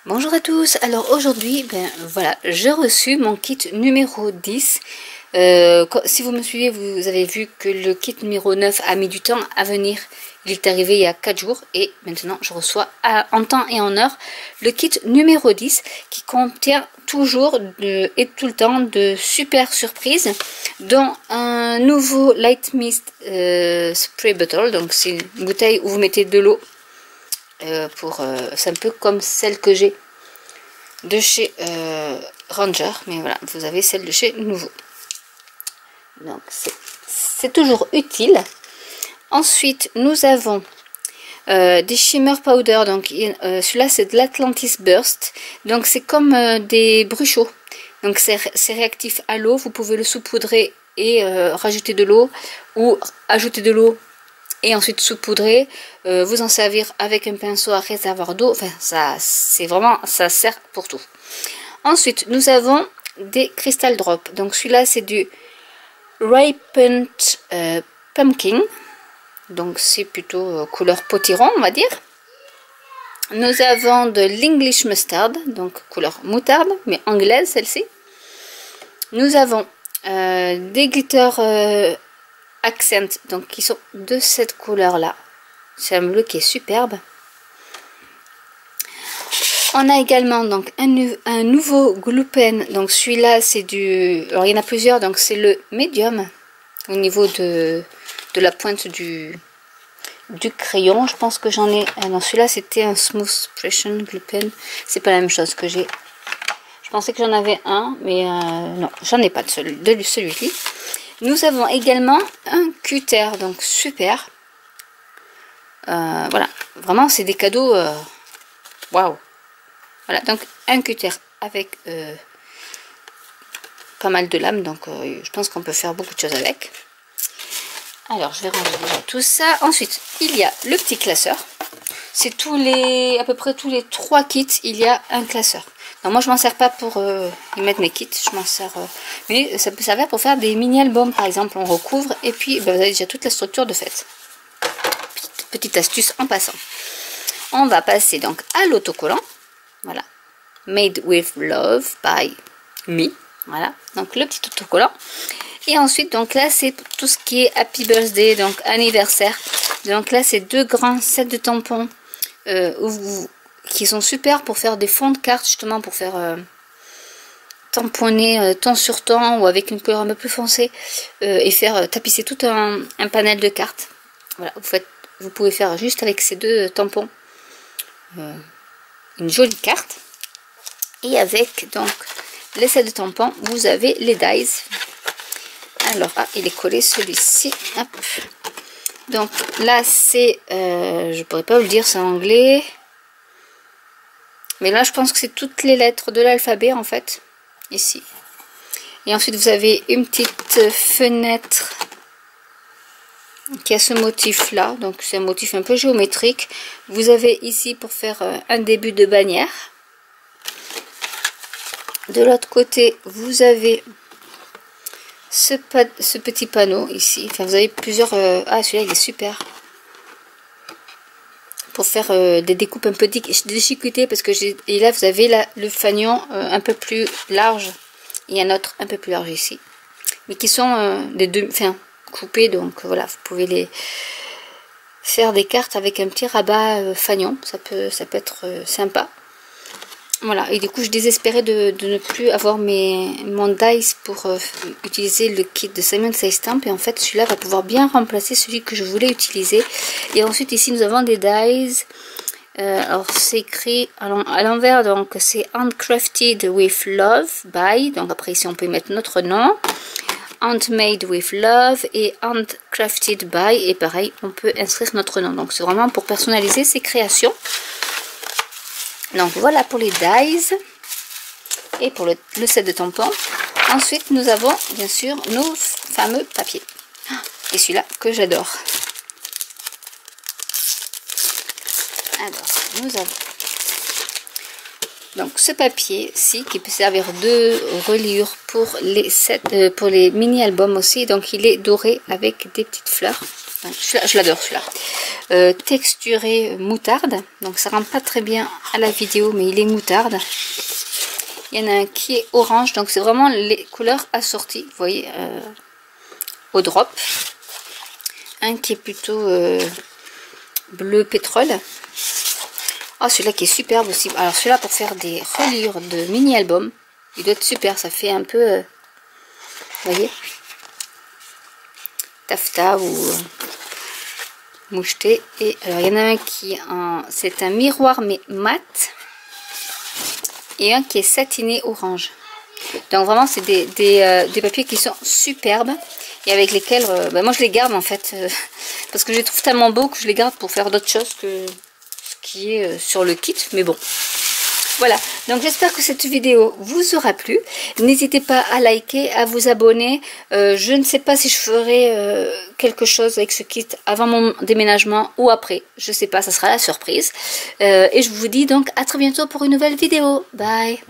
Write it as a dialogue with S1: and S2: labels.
S1: Bonjour à tous, alors aujourd'hui, voilà, j'ai reçu mon kit numéro 10. Si vous me suivez, vous avez vu que le kit numéro 9 a mis du temps à venir. Il est arrivé il y a 4 jours et maintenant je reçois en temps et en heure le kit numéro 10 qui contient toujours et tout le temps de super surprises, dont un nouveau Light Mist Spray Bottle. Donc c'est une bouteille où vous mettez de l'eau. C'est un peu comme celle que j'ai de chez Ranger, mais voilà, vous avez celle de chez Nouveau, donc c'est toujours utile. Ensuite nous avons des shimmer powder, donc celui-là c'est de l'Atlantis Burst, donc c'est comme des bruchots, donc c'est réactif à l'eau, vous pouvez le saupoudrer et rajouter de l'eau, ou ajouter de l'eau et ensuite saupoudrer, vous en servir avec un pinceau à réservoir d'eau. Enfin, ça sert pour tout. Ensuite nous avons des crystal drops, donc celui-là c'est du Ripened Pumpkin, donc c'est plutôt couleur potiron on va dire. Nous avons de l'English Mustard, donc couleur moutarde mais anglaise celle-ci. Nous avons des glitter accent, donc qui sont de cette couleur là, c'est un bleu qui est superbe. On a également donc un nouveau glue pen, donc celui-là c'est du, alors il y en a plusieurs, donc c'est le médium au niveau de la pointe du crayon. Je pense que j'en ai, non celui-là c'était un smooth pressure glue pen, c'est pas la même chose que j'ai. Je pensais que j'en avais un, mais non, j'en ai pas de celui-ci. Nous avons également un cutter, donc super. Voilà, vraiment c'est des cadeaux. Waouh! Voilà, donc un cutter avec pas mal de lames, donc je pense qu'on peut faire beaucoup de choses avec. Alors je vais ranger déjà tout ça. Ensuite il y a le petit classeur. C'est à peu près tous les 3 kits, il y a un classeur. Donc moi je m'en sers pas pour y mettre mes kits, je m'en sers, mais ça peut servir pour faire des mini albums par exemple. On recouvre et puis vous avez déjà toute la structure de fait. Petite astuce en passant. On va passer donc à l'autocollant. Voilà, Made with Love by Me. Voilà, donc le petit autocollant. Et ensuite donc là c'est tout ce qui est Happy Birthday, donc anniversaire. Donc là c'est 2 grands sets de tampons qui sont super pour faire des fonds de cartes, justement pour faire tamponner temps sur temps ou avec une couleur un peu plus foncée, et faire tapisser tout un panel de cartes. Voilà, vous pouvez faire juste avec ces 2 tampons une jolie carte. Et avec donc les sets de tampons, vous avez les dies. Alors, il est collé celui-ci. Donc là c'est, je pourrais pas vous le dire, c'est en anglais. Mais là je pense que c'est toutes les lettres de l'alphabet en fait. Ici. Et ensuite vous avez une petite fenêtre qui a ce motif là. Donc c'est un motif un peu géométrique. Vous avez ici pour faire un début de bannière. De l'autre côté vous avez ce petit panneau ici. Enfin vous avez plusieurs... ah celui-là il est super. Pour faire des découpes un peu déchiquetées, parce que et là vous avez le fanion un peu plus large et un autre un peu plus large ici, mais qui sont des deux, enfin coupés, donc voilà, vous pouvez les faire des cartes avec un petit rabat fanion, ça peut être sympa. Voilà, et du coup je désespérais de ne plus avoir mon dice pour utiliser le kit de Simon Says Stamp, et en fait celui-là va pouvoir bien remplacer celui que je voulais utiliser. Et ensuite ici nous avons des dies, alors c'est écrit à l'envers, donc c'est Handcrafted with Love by, donc après ici on peut mettre notre nom, Handmade with Love et Handcrafted by, et pareil on peut inscrire notre nom, donc c'est vraiment pour personnaliser ses créations. Donc voilà pour les dies et pour le set de tampons. Ensuite nous avons bien sûr nos fameux papiers. Et celui-là que j'adore. Alors nous avons donc ce papier-ci qui peut servir de reliure pour les mini albums aussi. Donc il est doré avec des petites fleurs. Je l'adore celui-là. Texturé moutarde. Donc ça rend pas très bien à la vidéo, mais il est moutarde. Il y en a un qui est orange. Donc c'est vraiment les couleurs assorties. Vous voyez, au drop. Un qui est plutôt bleu pétrole. Oh, celui-là qui est superbe aussi. Alors celui-là pour faire des reliures de mini-albums. Il doit être super. Ça fait un peu... vous voyez, taffetas ou moucheté. Et alors il y en a un qui est en... c'est un miroir mais mat. Et un qui est satiné orange. Donc vraiment c'est des papiers qui sont superbes. Et avec lesquels, moi je les garde en fait. Parce que je les trouve tellement beaux que je les garde pour faire d'autres choses que ce qui est sur le kit. Mais bon. Voilà, donc j'espère que cette vidéo vous aura plu. N'hésitez pas à liker, à vous abonner. Je ne sais pas si je ferai quelque chose avec ce kit avant mon déménagement ou après. Je ne sais pas, ça sera la surprise. Et je vous dis donc à très bientôt pour une nouvelle vidéo. Bye!